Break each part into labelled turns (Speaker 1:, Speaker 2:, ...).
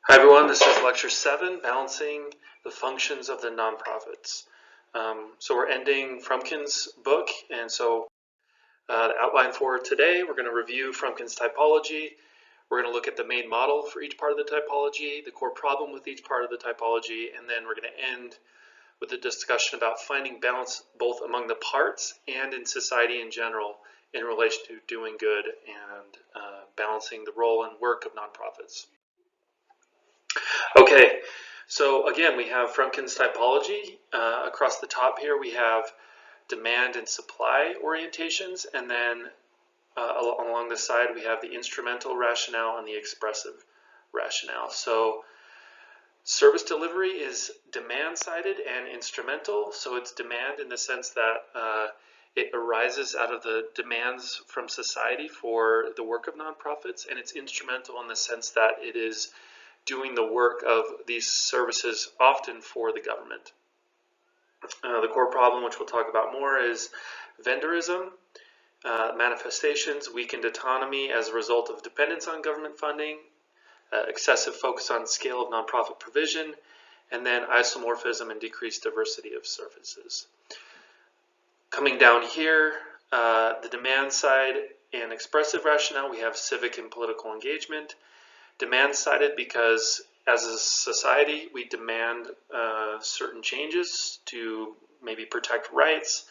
Speaker 1: Hi everyone, this is lecture 7, Balancing the Functions of the Nonprofits. So we're ending Frumkin's book, and so the outline for today, we're going to review Frumkin's typology. We're going to look at the main model for each part of the typology, the core problem with each part of the typology, and then we're going to end with a discussion about finding balance both among the parts and in society in general in relation to doing good and balancing the role and work of nonprofits. Okay, so again, we have Frumkin's typology. Across the top here, we have demand and supply orientations, and then along the side, we have the instrumental rationale and the expressive rationale. So service delivery is demand-sided and instrumental. So it's demand in the sense that it arises out of the demands from society for the work of nonprofits, and it's instrumental in the sense that it is doing the work of these services often for the government. The core problem, which we'll talk about more, is vendorism, manifestations, weakened autonomy as a result of dependence on government funding, excessive focus on scale of nonprofit provision, and then isomorphism and decreased diversity of services. Coming down here, the demand side and expressive rationale, we have civic and political engagement. Demand-sided because as a society we demand certain changes to maybe protect rights,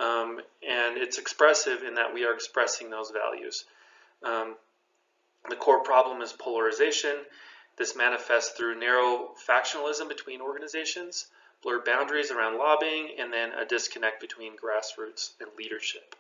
Speaker 1: and it's expressive in that we are expressing those values. The core problem is polarization. This manifests through narrow factionalism between organizations, blurred boundaries around lobbying, and then a disconnect between grassroots and leadership.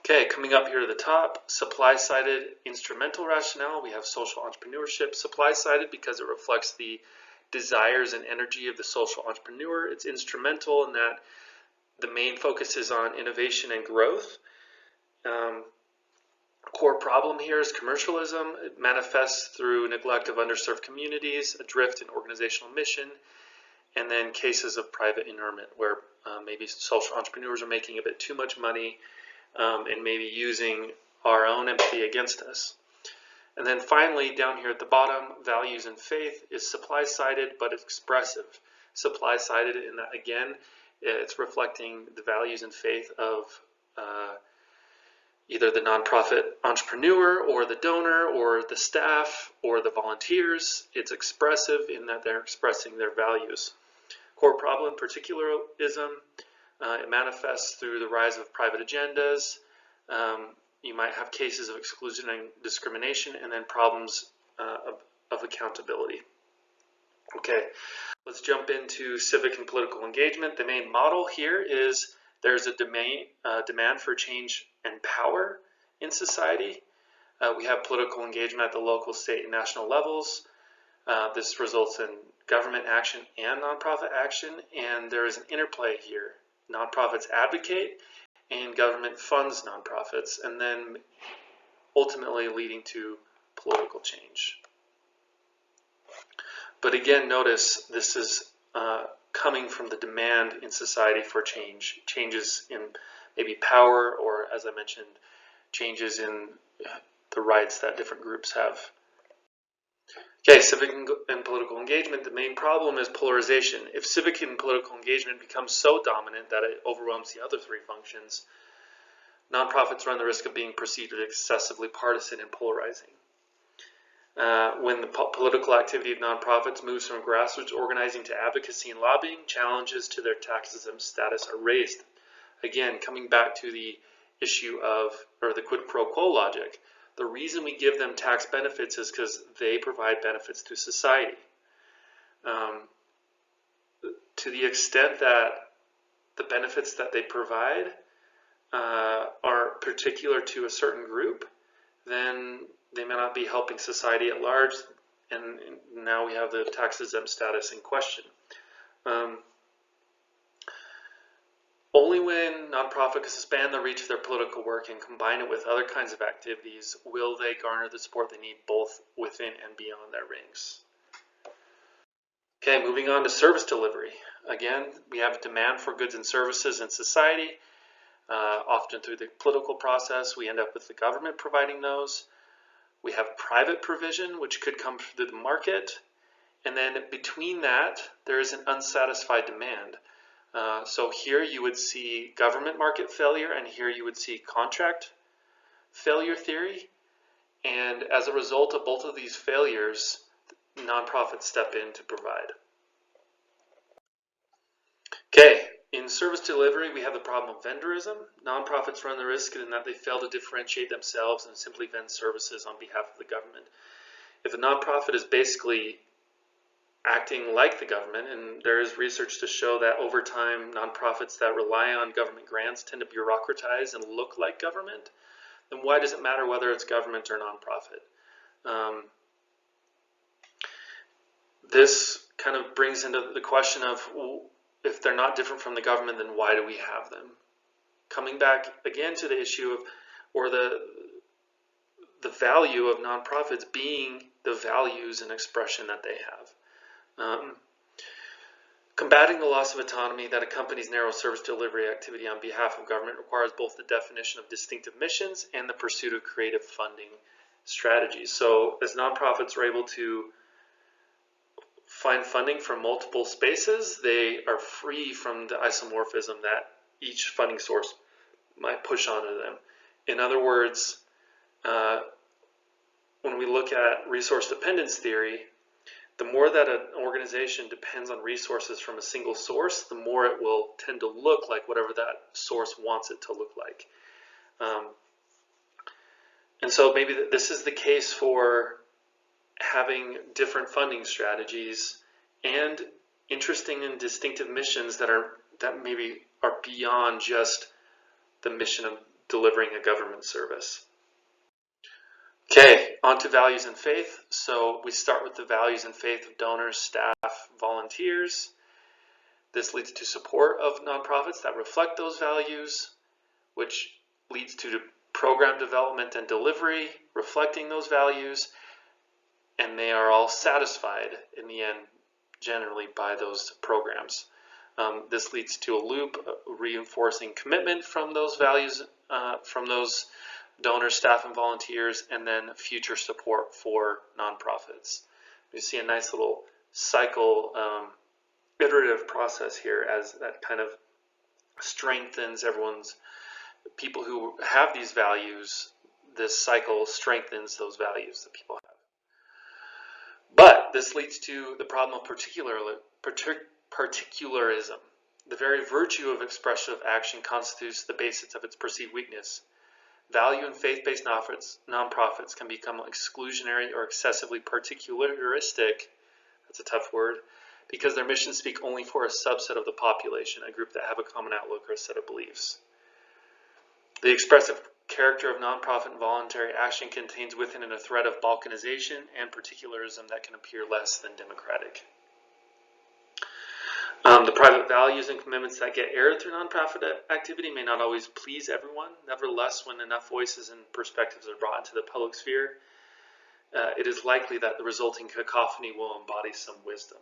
Speaker 1: Okay, coming up here to the top, supply-sided instrumental rationale. We have social entrepreneurship, supply-sided because it reflects the desires and energy of the social entrepreneur. It's instrumental in that the main focus is on innovation and growth. Core problem here is commercialism. It manifests through neglect of underserved communities, a drift in organizational mission, and then cases of private inurement where maybe social entrepreneurs are making a bit too much money and maybe using our own empathy against us. And then finally, down here at the bottom, values and faith is supply-sided but expressive. Supply-sided in that, again, it's reflecting the values and faith of either the nonprofit entrepreneur or the donor or the staff or the volunteers. It's expressive in that they're expressing their values. Core problem, particularism. It manifests through the rise of private agendas. You might have cases of exclusion and discrimination, and then problems of accountability. Okay, let's jump into civic and political engagement. The main model here is there's a demand for change and power in society. We have political engagement at the local, state, and national levels. This results in government action and nonprofit action, and there is an interplay here. Nonprofits advocate and government funds nonprofits, and then ultimately leading to political change. But again, notice this is coming from the demand in society for change, changes in maybe power, or as I mentioned, changes in the rights that different groups have. Okay, civic and political engagement, the main problem is polarization. If civic and political engagement becomes so dominant that it overwhelms the other three functions, nonprofits run the risk of being perceived as excessively partisan and polarizing. When the political activity of nonprofits moves from grassroots organizing to advocacy and lobbying, challenges to their tax-exempt status are raised. Again, coming back to the issue of, or the quid pro quo logic, the reason we give them tax benefits is because they provide benefits to society. To the extent that the benefits that they provide are particular to a certain group, then they may not be helping society at large, and now we have the tax-exempt status in question. Only when nonprofits expand the reach of their political work and combine it with other kinds of activities will they garner the support they need both within and beyond their rings. Okay, moving on to service delivery. Again, we have demand for goods and services in society. Often through the political process, we end up with the government providing those. We have private provision, which could come through the market. And then between that, there is an unsatisfied demand. So here you would see government market failure, and here you would see contract failure theory. And as a result of both of these failures, nonprofits step in to provide. Okay, in service delivery, we have the problem of vendorism. Nonprofits run the risk in that they fail to differentiate themselves and simply vend services on behalf of the government. If a nonprofit is basically acting like the government, and there is research to show that over time, nonprofits that rely on government grants tend to bureaucratize and look like government, then why does it matter whether it's government or nonprofit? This kind of brings into the question of, if they're not different from the government, then why do we have them? Coming back again to the issue of, or the value of nonprofits being the values and expression that they have. Combating the loss of autonomy that accompanies narrow service delivery activity on behalf of government requires both the definition of distinctive missions and the pursuit of creative funding strategies. So as nonprofits are able to find funding from multiple spaces, they are free from the isomorphism that each funding source might push onto them. In other words, when we look at resource dependence theory, the more that an organization depends on resources from a single source, the more it will tend to look like whatever that source wants it to look like. And so maybe this is the case for having different funding strategies and interesting and distinctive missions that maybe are beyond just the mission of delivering a government service. Okay, on to values and faith. So we start with the values and faith of donors, staff, volunteers. This leads to support of nonprofits that reflect those values, which leads to program development and delivery reflecting those values, and they are all satisfied in the end generally by those programs. This leads to a loop reinforcing commitment from those values, from those donors, staff, and volunteers, and then future support for nonprofits. You see a nice little cycle, iterative process here as that kind of strengthens people who have these values. This cycle strengthens those values that people have. But this leads to the problem of particularism. The very virtue of expressive action constitutes the basis of its perceived weakness. Value and faith-based nonprofits can become exclusionary or excessively particularistic, that's a tough word, because their missions speak only for a subset of the population, a group that have a common outlook or a set of beliefs. The expressive character of nonprofit and voluntary action contains within it a threat of balkanization and particularism that can appear less than democratic. The private values and commitments that get aired through nonprofit activity may not always please everyone. Nevertheless, when enough voices and perspectives are brought into the public sphere, it is likely that the resulting cacophony will embody some wisdom.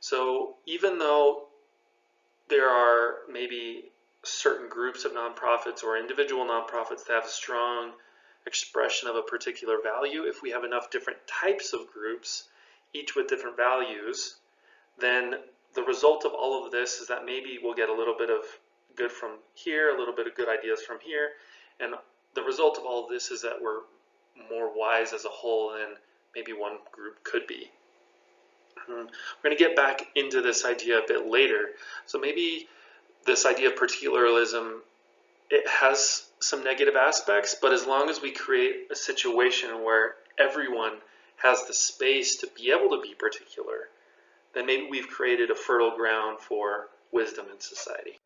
Speaker 1: So even though there are maybe certain groups of nonprofits or individual nonprofits that have a strong expression of a particular value, if we have enough different types of groups, each with different values, then the result of all of this is that maybe we'll get a little bit of good from here, a little bit of good ideas from here, and the result of all of this is that we're more wise as a whole than maybe one group could be. We're going to get back into this idea a bit later. So maybe this idea of particularism, it has some negative aspects, but as long as we create a situation where everyone has the space to be able to be particular, then maybe we've created a fertile ground for wisdom in society.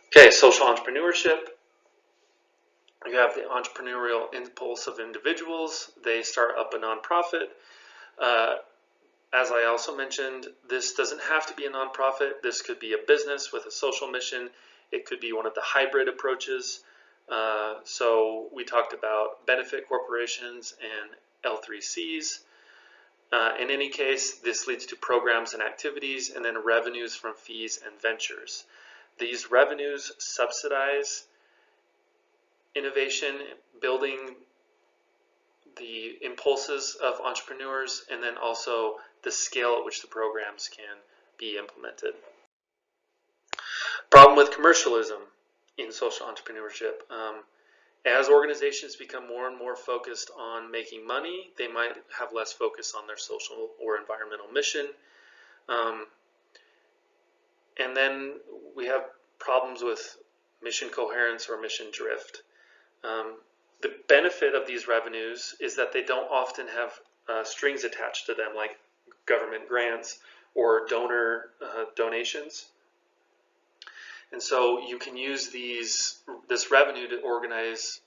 Speaker 1: Okay, social entrepreneurship. You have the entrepreneurial impulse of individuals. They start up a nonprofit. As I also mentioned, this doesn't have to be a nonprofit. This could be a business with a social mission. It could be one of the hybrid approaches. So we talked about benefit corporations and L3Cs. In any case, this leads to programs and activities and then revenues from fees and ventures. These revenues subsidize innovation, building the impulses of entrepreneurs, and then also the scale at which the programs can be implemented. Problem with commercialism in social entrepreneurship. As organizations become more and more focused on making money, they might have less focus on their social or environmental mission. And then we have problems with mission coherence or mission drift. The benefit of these revenues is that they don't often have strings attached to them, like government grants or donor donations. And so you can use this revenue to organize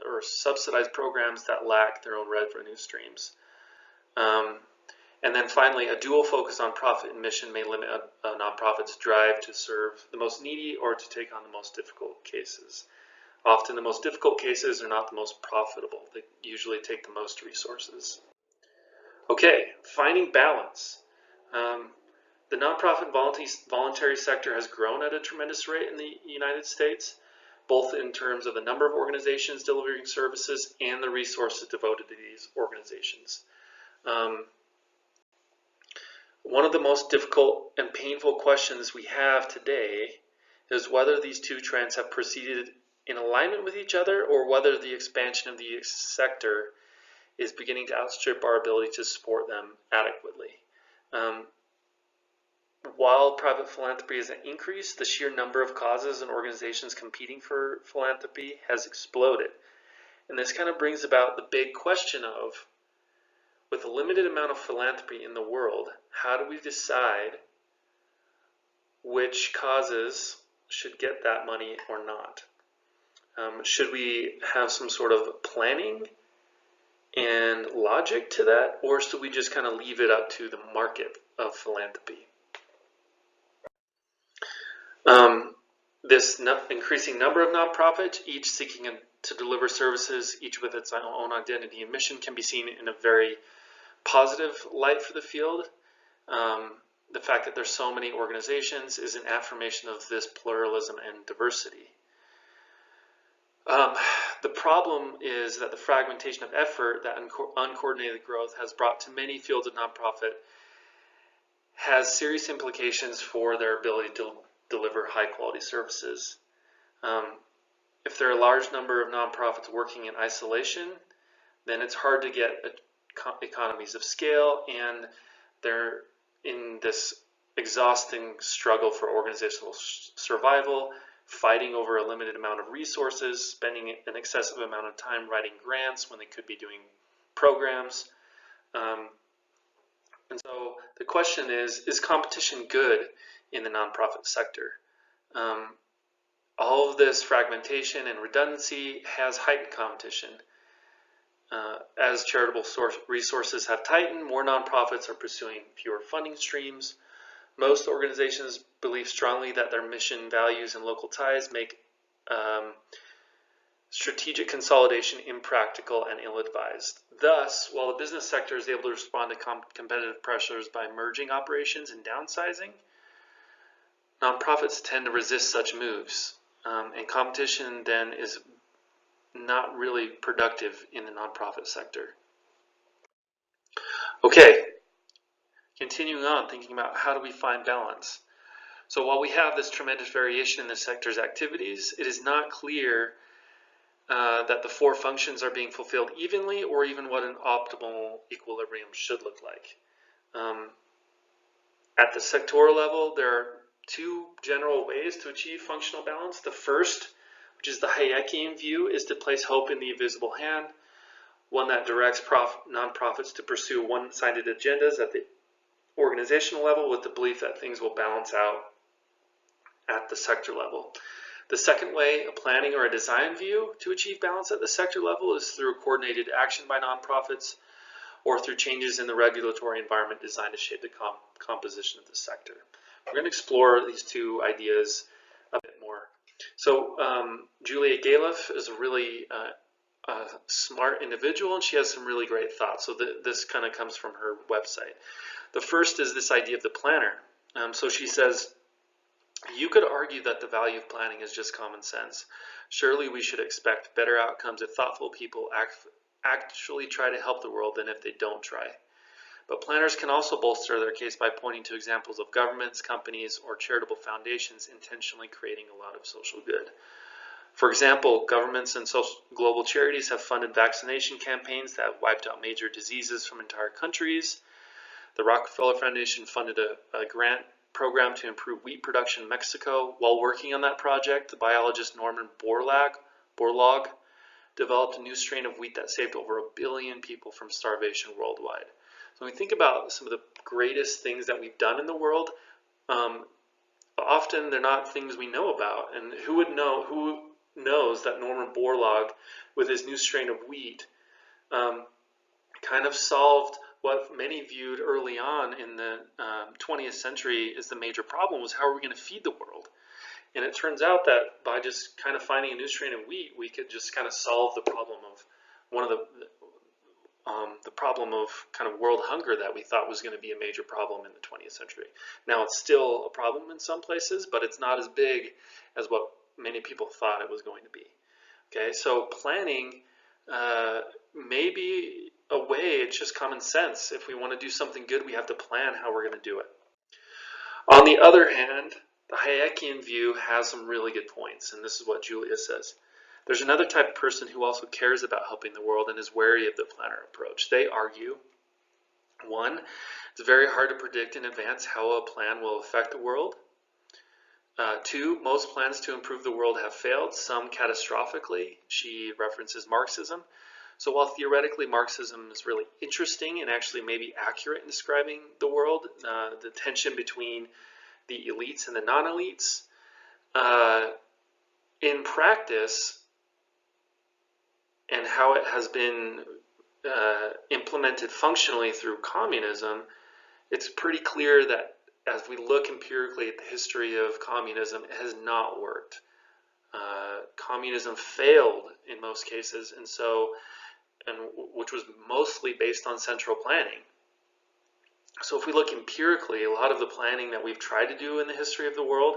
Speaker 1: or subsidize programs that lack their own revenue streams. And then finally, a dual focus on profit and mission may limit a nonprofit's drive to serve the most needy or to take on the most difficult cases. Often the most difficult cases are not the most profitable. They usually take the most resources. Okay, finding balance. The nonprofit voluntary sector has grown at a tremendous rate in the United States, both in terms of the number of organizations delivering services and the resources devoted to these organizations. One of the most difficult and painful questions we have today is whether these two trends have proceeded in alignment with each other or whether the expansion of the sector is beginning to outstrip our ability to support them adequately. While private philanthropy has increased, the sheer number of causes and organizations competing for philanthropy has exploded. And this kind of brings about the big question of, with a limited amount of philanthropy in the world, how do we decide which causes should get that money or not? Should we have some sort of planning and logic to that, or should we just kind of leave it up to the market of philanthropy? This increasing number of nonprofits, each seeking to deliver services, each with its own identity and mission, can be seen in a very positive light for the field. The fact that there's so many organizations is an affirmation of this pluralism and diversity. The problem is that the fragmentation of effort that uncoordinated growth has brought to many fields of nonprofit has serious implications for their ability to deliver high quality services. If there are a large number of nonprofits working in isolation, then it's hard to get economies of scale, and they're in this exhausting struggle for organizational survival, fighting over a limited amount of resources, spending an excessive amount of time writing grants when they could be doing programs. And so the question is competition good in the nonprofit sector? All of this fragmentation and redundancy has heightened competition. As charitable resources have tightened, more nonprofits are pursuing fewer funding streams. Most organizations believe strongly that their mission, values, and local ties make strategic consolidation impractical and ill-advised. Thus, while the business sector is able to respond to competitive pressures by merging operations and downsizing, nonprofits tend to resist such moves, and competition then is not really productive in the nonprofit sector. Okay, continuing on, thinking about how do we find balance. So while we have this tremendous variation in the sector's activities, it is not clear that the four functions are being fulfilled evenly, or even what an optimal equilibrium should look like. At the sectoral level, there are two general ways to achieve functional balance. The first, which is the Hayekian view, is to place hope in the invisible hand, one that directs nonprofits to pursue one-sided agendas at the organizational level with the belief that things will balance out at the sector level. The second way, a planning or a design view to achieve balance at the sector level, is through coordinated action by nonprofits or through changes in the regulatory environment designed to shape the composition of the sector. We're going to explore these two ideas a bit more. So Julia Galef is a really smart individual, and she has some really great thoughts. So this kind of comes from her website. The first is this idea of the planner. So she says, you could argue that the value of planning is just common sense. Surely we should expect better outcomes if thoughtful people act actually try to help the world than if they don't try. But planners can also bolster their case by pointing to examples of governments, companies, or charitable foundations intentionally creating a lot of social good. For example, governments and global charities have funded vaccination campaigns that have wiped out major diseases from entire countries. The Rockefeller Foundation funded a grant program to improve wheat production in Mexico. While working on that project, the biologist Norman Borlaug developed a new strain of wheat that saved over 1 billion people from starvation worldwide. So when we think about some of the greatest things that we've done in the world, often they're not things we know about. And who knows that Norman Borlaug, with his new strain of wheat, kind of solved what many viewed early on in the 20th century as the major problem, was how are we going to feed the world? And it turns out that by just kind of finding a new strain of wheat, we could just kind of solve the problem of one of the problem of kind of world hunger that we thought was going to be a major problem in the 20th century. Now it's still a problem in some places, but it's not as big as what many people thought it was going to be. Okay, so planning may be a way, it's just common sense. If we want to do something good, we have to plan how we're going to do it. On the other hand, the Hayekian view has some really good points, and this is what Julia says. There's another type of person who also cares about helping the world and is wary of the planner approach. They argue, 1, it's very hard to predict in advance how a plan will affect the world. 2, most plans to improve the world have failed, some catastrophically. She references Marxism. So while theoretically Marxism is really interesting and actually maybe accurate in describing the world, the tension between the elites and the non-elites, in practice, and how it has been implemented functionally through communism, it's pretty clear that as we look empirically at the history of communism, it has not worked. Communism failed in most cases, which was mostly based on central planning. So if we look empirically, a lot of the planning that we've tried to do in the history of the world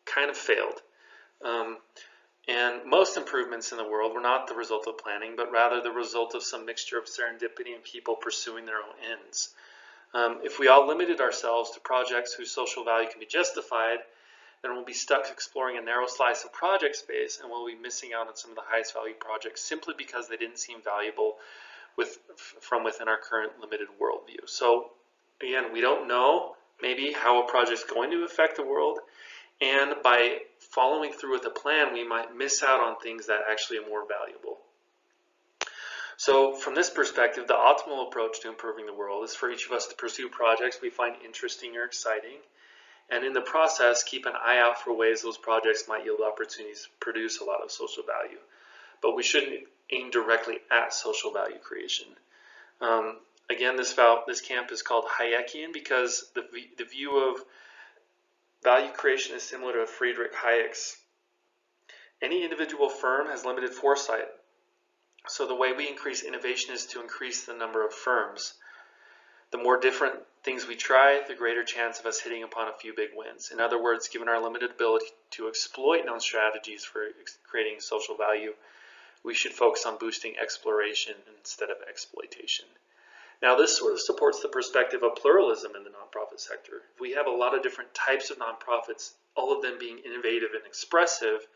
Speaker 1: kind of failed. And most improvements in the world were not the result of planning, but rather the result of some mixture of serendipity and people pursuing their own ends. If we all limited ourselves to projects whose social value can be justified, then we'll be stuck exploring a narrow slice of project space, and we'll be missing out on some of the highest value projects simply because they didn't seem valuable from within our current limited worldview. So again, we don't know maybe how a project's going to affect the world, and by following through with a plan, we might miss out on things that actually are more valuable. So from this perspective, the optimal approach to improving the world is for each of us to pursue projects we find interesting or exciting, and in the process, keep an eye out for ways those projects might yield opportunities to produce a lot of social value. But we shouldn't aim directly at social value creation. Again, this camp is called Hayekian because the view of value creation is similar to Friedrich Hayek's. Any individual firm has limited foresight, so the way we increase innovation is to increase the number of firms. The more different things we try, the greater chance of us hitting upon a few big wins. In other words, given our limited ability to exploit known strategies for creating social value, we should focus on boosting exploration instead of exploitation. Now, this sort of supports the perspective of pluralism in the nonprofit sector. If we have a lot of different types of nonprofits, all of them being innovative and expressive,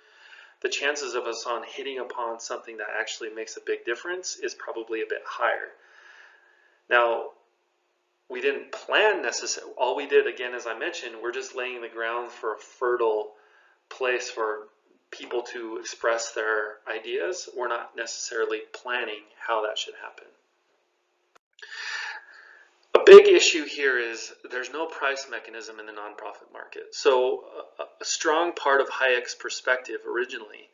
Speaker 1: the chances of us on hitting upon something that actually makes a big difference is probably a bit higher. Now, we didn't plan necessarily. All we did, again, as I mentioned, we're just laying the ground for a fertile place for people to express their ideas. We're not necessarily planning how that should happen. A big issue here is there's no price mechanism in the nonprofit market. So a strong part of Hayek's perspective originally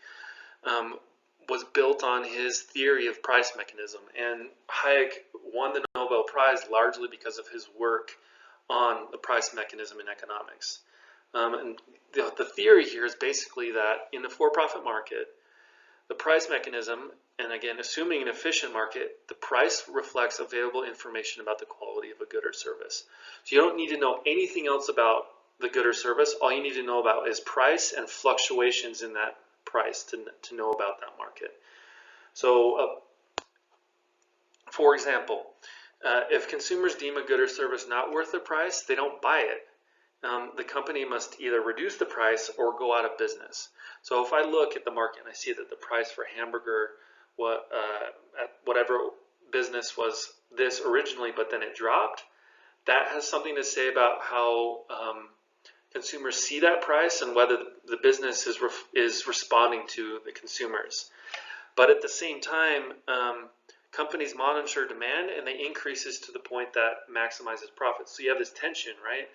Speaker 1: was built on his theory of price mechanism. And Hayek won the Nobel Prize largely because of his work on the price mechanism in economics. And the theory here is basically that in the for-profit market, the price mechanism, and again, assuming an efficient market, the price reflects available information about the quality of a good or service. So you don't need to know anything else about the good or service. All you need to know about is price and fluctuations in that price to know about that market. So For example, if consumers deem a good or service not worth the price, they don't buy it. The company must either reduce the price or go out of business. So if I look at the market and I see that the price for a hamburger, at whatever business was this originally, but then it dropped, that has something to say about how consumers see that price and whether the business is responding to the consumers. But at the same time, companies monitor demand and they increases to the point that maximizes profits. So you have this tension, right?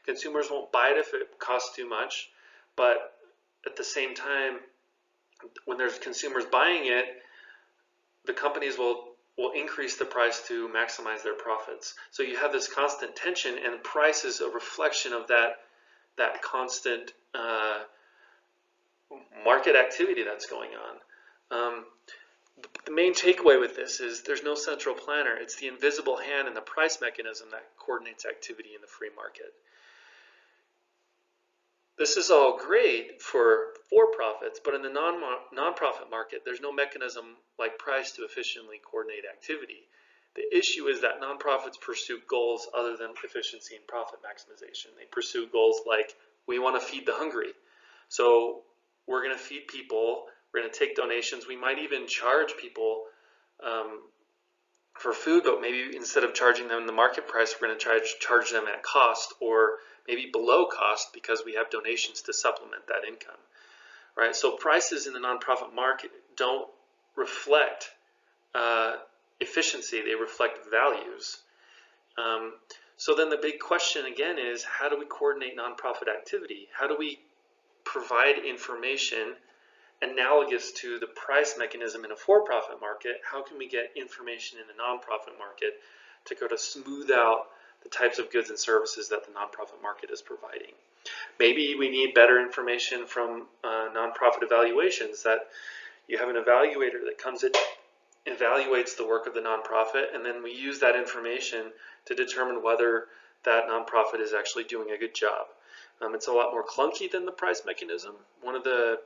Speaker 1: Consumers won't buy it if it costs too much, but at the same time, when there's consumers buying it, the companies will increase the price to maximize their profits. So you have this constant tension, and price is a reflection of that constant market activity that's going on. The main takeaway with this is there's no central planner. It's the invisible hand and the price mechanism that coordinates activity in the free market. This is all great for profits, but in the non-profit market, there's no mechanism like price to efficiently coordinate activity. The issue is that nonprofits pursue goals other than efficiency and profit maximization. They pursue goals like, we want to feed the hungry. So we're going to feed people, we're going to take donations, we might even charge people for food, but maybe instead of charging them the market price, we're going to charge them at cost or maybe below cost because we have donations to supplement that income, right? So prices in the nonprofit market don't reflect efficiency, they reflect values. So then the big question again is, how do we coordinate nonprofit activity? How do we provide information analogous to the price mechanism in a for-profit market? How can we get information in the nonprofit market to go to smooth out the types of goods and services that the nonprofit market is providing? Maybe we need better information from nonprofit evaluations, that you have an evaluator that comes in, evaluates the work of the nonprofit, and then we use that information to determine whether that nonprofit is actually doing a good job. It's a lot more clunky than the price mechanism. One of the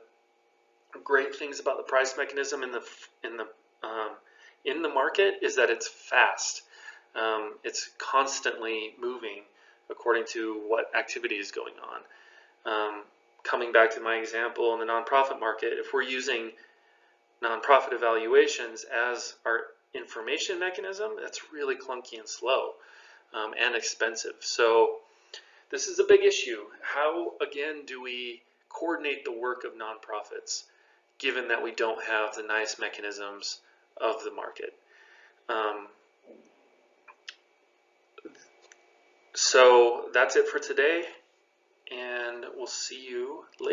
Speaker 1: great things about the price mechanism in the market is that it's fast. It's constantly moving according to what activity is going on. Coming back to my example in the nonprofit market, if we're using nonprofit evaluations as our information mechanism, that's really clunky and slow and expensive. So this is a big issue. How, again, do we coordinate the work of nonprofits, given that we don't have the nice mechanisms of the market? So that's it for today, and we'll see you later.